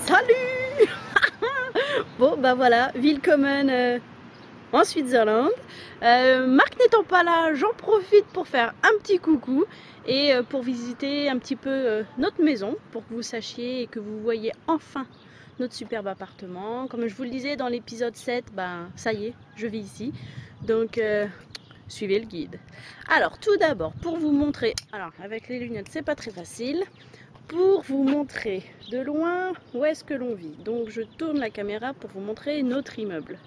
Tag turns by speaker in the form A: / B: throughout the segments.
A: Salut. Bon bah voilà, willkommen en Switzerland. Marc n'étant pas là, j'en profite pour faire un petit coucou et pour visiter un petit peu notre maison, pour que vous sachiez et que vous voyez enfin notre superbe appartement. Comme je vous le disais dans l'épisode 7, ben ça y est, je vis ici. Donc suivez le guide. Alors tout d'abord, pour vous montrer, alors avec les lunettes c'est pas très facile, pour vous montrer de loin où est-ce que l'on vit. Donc je tourne la caméra pour vous montrer notre immeuble.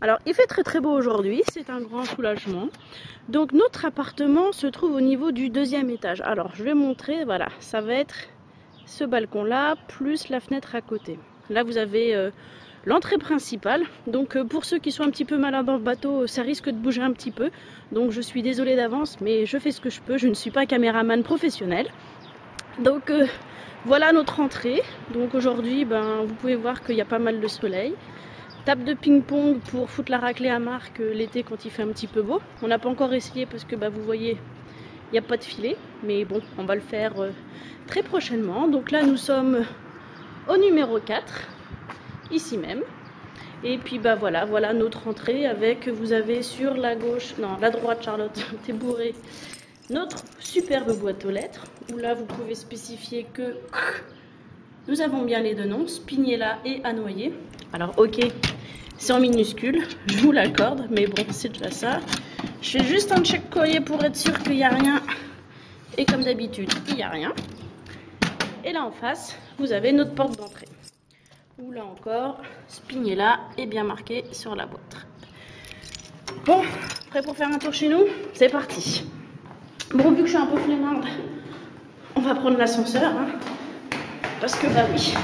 A: Alors il fait très beau aujourd'hui, c'est un grand soulagement. Donc notre appartement se trouve au niveau du 2e étage. Alors je vais montrer, voilà, ça va être ce balcon là, plus la fenêtre à côté. Là vous avez l'entrée principale. Donc pour ceux qui sont un petit peu malins dans le bateau, ça risque de bouger un petit peu. Donc je suis désolée d'avance, mais je fais ce que je peux, je ne suis pas caméraman professionnel. Donc voilà notre entrée. Donc aujourd'hui ben, vous pouvez voir qu'il y a pas mal de soleil. Table de ping-pong pour foutre la raclée à Marc l'été quand il fait un petit peu beau. On n'a pas encore essayé parce que bah, vous voyez il n'y a pas de filet. Mais bon on va le faire très prochainement. Donc là nous sommes au numéro 4. Ici même. Et puis bah voilà notre entrée avec, vous avez sur la gauche, non la droite Charlotte, t'es bourrée, notre superbe boîte aux lettres, où là vous pouvez spécifier que nous avons bien les deux noms, Spinella et Anoyer. Alors ok, c'est en minuscule, je vous l'accorde, mais bon c'est déjà ça. Je fais juste un check courrier pour être sûr qu'il n'y a rien, et comme d'habitude il n'y a rien. Et là en face, vous avez notre porte d'entrée, où là encore, Spinella est bien marqué sur la boîte. Bon, prêt pour faire un tour chez nous? C'est parti. Bon, vu que je suis un peu flemmarde, on va prendre l'ascenseur, hein, parce que bah oui,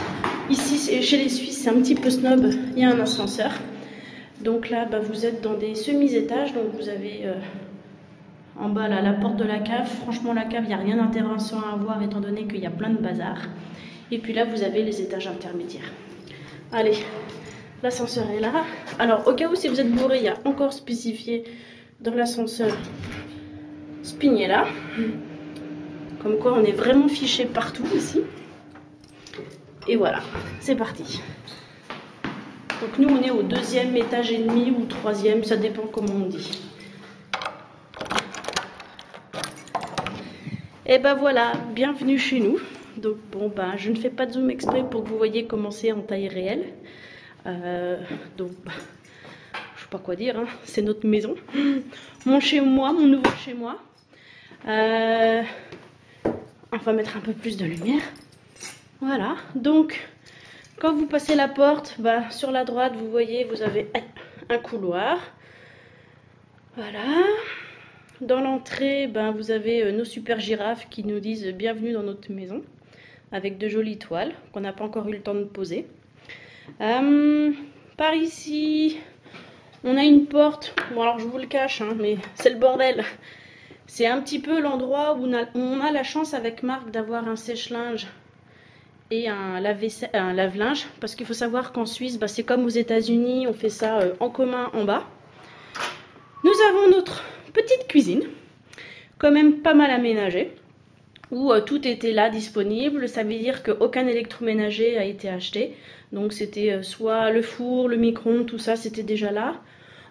A: ici chez les Suisses c'est un petit peu snob, il y a un ascenseur. Donc là bah, vous êtes dans des semi-étages, donc vous avez en bas là la porte de la cave. Franchement la cave, il n'y a rien d'intéressant à voir étant donné qu'il y a plein de bazar. Et puis là vous avez les étages intermédiaires. Allez, l'ascenseur est là. Alors au cas où si vous êtes bourré, il y a encore spécifié dans l'ascenseur Spinella. Comme quoi on est vraiment fiché partout ici. Et voilà, c'est parti. Donc nous on est au 2e étage et demi ou 3e, ça dépend comment on dit. Et ben voilà, bienvenue chez nous. Donc bon ben je ne fais pas de zoom exprès pour que vous voyez comment c'est en taille réelle. Donc je sais pas quoi dire, hein. C'est notre maison, mon chez moi, mon nouveau chez moi. On va mettre un peu plus de lumière. Voilà, donc quand vous passez la porte, bah, sur la droite vous voyez, vous avez un couloir. Voilà. Dans l'entrée, ben, vous avez nos super girafes qui nous disent bienvenue dans notre maison, avec de jolies toiles qu'on n'a pas encore eu le temps de poser. Par ici, on a une porte. Bon alors je vous le cache, hein, mais c'est le bordel. C'est un petit peu l'endroit où on a la chance avec Marc d'avoir un sèche-linge et un lave-linge, parce qu'il faut savoir qu'en Suisse, bah, c'est comme aux États-Unis, on fait ça en commun en bas. Nous avons notre petite cuisine, quand même pas mal aménagée, où tout était là disponible. Ça veut dire qu'aucun électroménager a été acheté. Donc c'était soit le four, le micro-ondes, tout ça c'était déjà là.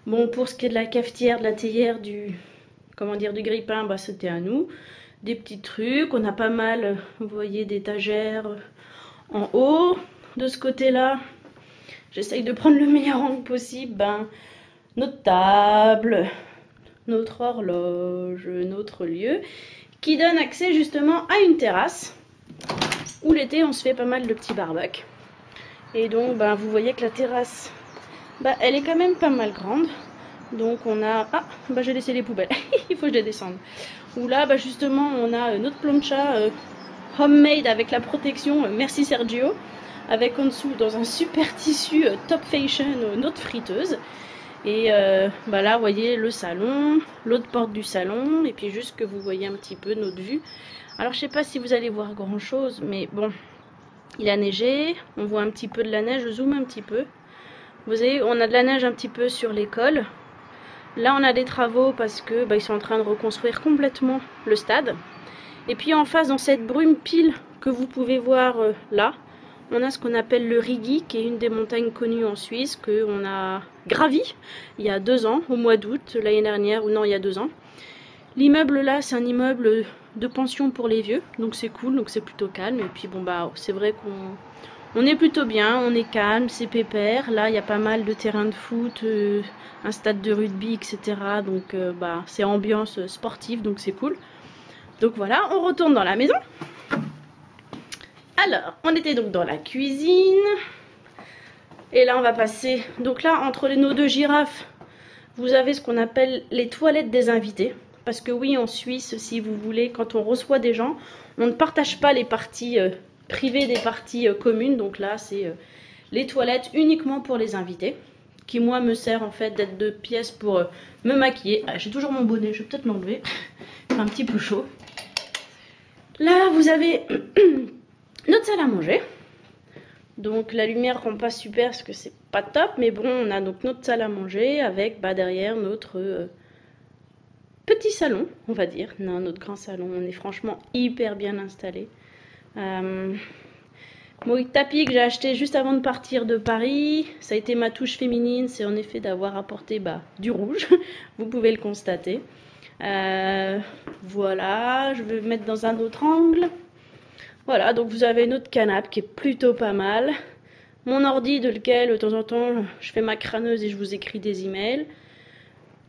A: Bon, pour ce qui est de la cafetière, de la théière, du grille-pain, bah, c'était à nous. Des petits trucs, on a pas mal, vous voyez, d'étagères en haut. De ce côté-là, j'essaye de prendre le meilleur angle possible. Ben, notre table, notre horloge, notre lieu, qui donne accès justement à une terrasse, où l'été on se fait pas mal de petits barbecues. Et donc ben, vous voyez que la terrasse, ben, elle est quand même pas mal grande. Donc on a... Ah, ben, j'ai laissé les poubelles, il faut que je les descende. Où là ben, justement on a notre plancha homemade avec la protection, merci Sergio, avec en dessous dans un super tissu top fashion notre friteuse. Et bah là vous voyez le salon, l'autre porte du salon, et puis juste que vous voyez un petit peu notre vue. Alors je sais pas si vous allez voir grand chose, mais bon, il a neigé, on voit un petit peu de la neige, je zoome un petit peu. Vous voyez, on a de la neige un petit peu sur l'école. Là on a des travaux parce que bah, ils sont en train de reconstruire complètement le stade. Et puis en face, dans cette brume pile que vous pouvez voir là, on a ce qu'on appelle le Rigi, qui est une des montagnes connues en Suisse, qu'on a gravi il y a 2 ans, au mois d'août l'année dernière, ou non, il y a 2 ans. L'immeuble là, c'est un immeuble de pension pour les vieux, donc c'est cool, donc c'est plutôt calme. Et puis bon bah, c'est vrai qu'on est plutôt bien, on est calme, c'est pépère. Là, il y a pas mal de terrains de foot, un stade de rugby, etc. Donc bah, c'est ambiance sportive, donc c'est cool. Donc voilà, on retourne dans la maison. Alors, on était donc dans la cuisine. Et là, on va passer... Donc là, entre nos 2 girafes, vous avez ce qu'on appelle les toilettes des invités. Parce que oui, en Suisse, si vous voulez, quand on reçoit des gens, on ne partage pas les parties privées des parties communes. Donc là, c'est les toilettes uniquement pour les invités. Qui, moi, me sert en fait d'être de pièces pour me maquiller. Ah, j'ai toujours mon bonnet, je vais peut-être l'enlever. C'est un petit peu chaud. Là, vous avez... notre salle à manger. Donc la lumière rend pas super parce que c'est pas top, mais bon, on a donc notre salle à manger avec derrière notre petit salon, on va dire. Non, notre grand salon, on est franchement hyper bien installé. Mon tapis que j'ai acheté juste avant de partir de Paris, ça a été ma touche féminine, c'est en effet d'avoir apporté du rouge, vous pouvez le constater. Voilà, je vais me mettre dans un autre angle. Voilà, donc vous avez notre canapé qui est plutôt pas mal. Mon ordi de lequel, de temps en temps, je fais ma crâneuse et je vous écris des emails.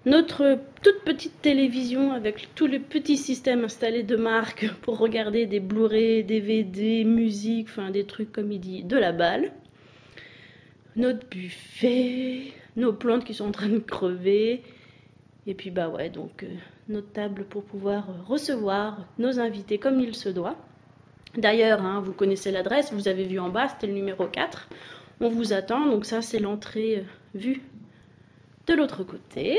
A: Notre toute petite télévision avec tous les petits systèmes installés de marque pour regarder des Blu-ray, DVD, musique, enfin des trucs comme il dit, de la balle. Notre buffet, nos plantes qui sont en train de crever. Et puis bah ouais, donc notre table pour pouvoir recevoir nos invités comme il se doit. D'ailleurs, hein, vous connaissez l'adresse, vous avez vu en bas, c'était le numéro 4. On vous attend, donc ça c'est l'entrée vue de l'autre côté.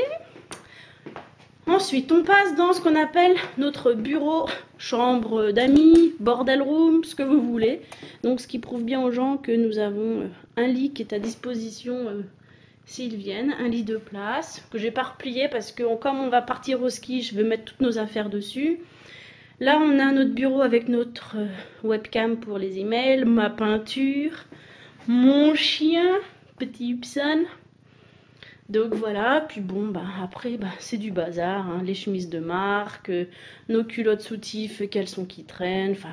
A: Ensuite, on passe dans ce qu'on appelle notre bureau, chambre d'amis, bordel room, ce que vous voulez. Donc ce qui prouve bien aux gens que nous avons un lit qui est à disposition s'ils viennent, un lit de place, que j'ai pas replié parce que comme on va partir au ski, je vais mettre toutes nos affaires dessus. Là, on a notre bureau avec notre webcam pour les emails, ma peinture, mon chien, petit Hubson. Donc voilà, puis bon, après, c'est du bazar, hein, les chemises de marque, nos culottes soutifs, caleçons qui traînent, enfin,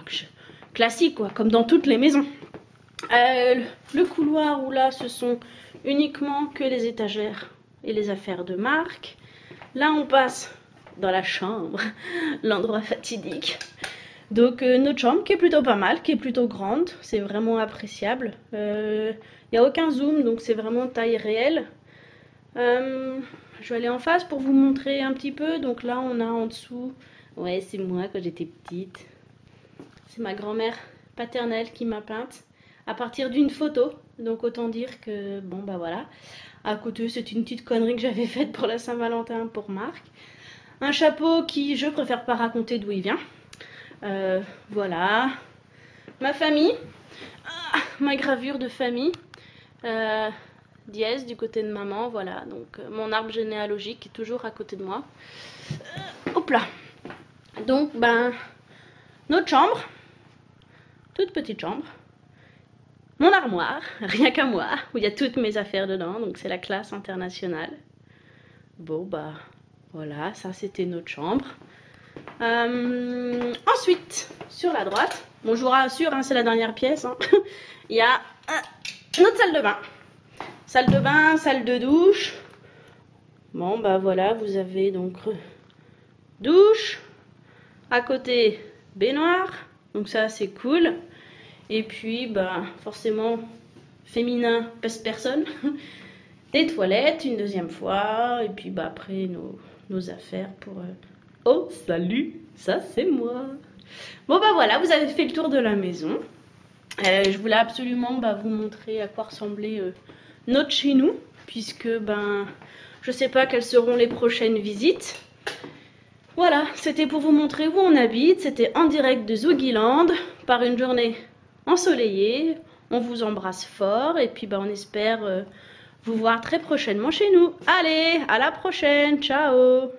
A: classique quoi, comme dans toutes les maisons. Le couloir où là, ce sont uniquement que les étagères et les affaires de marque. Là, on passe dans la chambre, l'endroit fatidique. Donc notre chambre qui est plutôt pas mal, qui est plutôt grande, c'est vraiment appréciable. Il n'y a aucun zoom, donc c'est vraiment taille réelle. Je vais aller en face pour vous montrer un petit peu. Donc là on a en dessous, ouais c'est moi quand j'étais petite. C'est ma grand-mère paternelle qui m'a peinte à partir d'une photo. Donc autant dire que bon voilà. À côté c'est une petite connerie que j'avais faite pour la Saint-Valentin pour Marc. Un chapeau qui, je préfère pas raconter d'où il vient. Voilà. Ma famille. Ma gravure de famille. Dièse du côté de maman. Voilà. Donc, mon arbre généalogique est toujours à côté de moi. Hop là. Donc, notre chambre. Toute petite chambre. Mon armoire. Rien qu'à moi. Où il y a toutes mes affaires dedans. Donc, c'est la classe internationale. Bon, voilà, ça c'était notre chambre. Ensuite, sur la droite, bon je vous rassure, hein, c'est la dernière pièce, hein, il y a notre salle de bain. Salle de bain, salle de douche. Bon voilà, vous avez donc douche. À côté, baignoire. Donc ça c'est cool. Et puis forcément, féminin, pèse personne. Des toilettes une deuxième fois. Et puis après nos affaires pour... Oh, salut, ça c'est moi. Bon voilà, vous avez fait le tour de la maison. Je voulais absolument vous montrer à quoi ressemblait notre chez nous. Puisque je sais pas quelles seront les prochaines visites. Voilà, c'était pour vous montrer où on habite. C'était en direct de Zougiland par une journée ensoleillée. On vous embrasse fort et puis on espère vous voir très prochainement chez nous. Allez, à la prochaine, ciao!